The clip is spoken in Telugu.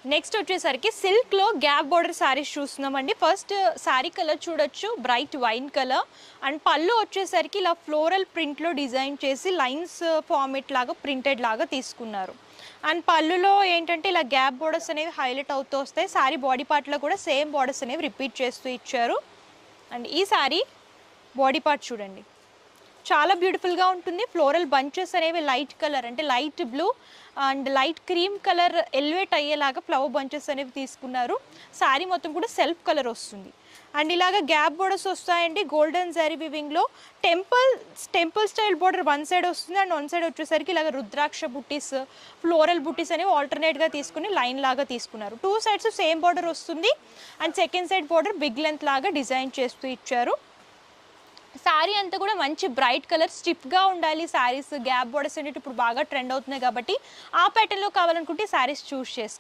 నెక్స్ట్ వచ్చేసరికి సిల్క్లో గ్యాప్ బార్డర్ శారీస్ చూస్తున్నామండి. ఫస్ట్ శారీ కలర్ చూడొచ్చు, బ్రైట్ వైన్ కలర్. అండ్ పళ్ళు వచ్చేసరికి ఇలా ఫ్లోరల్ ప్రింట్లో డిజైన్ చేసి లైన్స్ ఫార్మేట్ లాగా ప్రింటెడ్ లాగా తీసుకున్నారు. అండ్ పళ్ళులో ఏంటంటే ఇలా గ్యాప్ బార్డర్స్ అనేవి హైలైట్ అవుతూ వస్తాయి. శారీ బాడీ పార్ట్లో కూడా సేమ్ బార్డర్స్ అనేవి రిపీట్ చేస్తూ ఇచ్చారు. అండ్ ఈ శారీ బాడీ పార్ట్ చూడండి, చాలా బ్యూటిఫుల్గా ఉంటుంది. ఫ్లోరల్ బంచెస్ అనేవి లైట్ కలర్ అంటే light blue and light cream colour elevate అయ్యేలాగా ఫ్లవర్ బంచెస్ అనేవి తీసుకున్నారు. శారీ మొత్తం కూడా సెల్ఫ్ కలర్ వస్తుంది. అండ్ ఇలాగ గ్యాప్ బోర్డర్స్ వస్తాయండి గోల్డెన్ జరీ వివింగ్లో. Temple style border one side వస్తుంది అండ్ వన్ సైడ్ వచ్చేసరికి ఇలాగ రుద్రాక్ష బుట్టీస్, ఫ్లోరల్ బుట్టీస్ అనేవి ఆల్టర్నేట్గా తీసుకుని లైన్ లాగా తీసుకున్నారు. టూ సైడ్స్ సేమ్ బోర్డర్ వస్తుంది and second side border big length లాగా డిజైన్ చేస్తూ ఇచ్చారు. శారీ అంతా కూడా మంచి బ్రైట్ కలర్ స్టిప్గా ఉండాలి శారీస్. గ్యాప్ బోర్డర్స్ అనేవి ఇప్పుడు బాగా ట్రెండ్ అవుతున్నాయి కాబట్టి ఆ ప్యాటర్న్లో కావాలనుకుంటే శారీస్ చూస్ చేసుకోండి.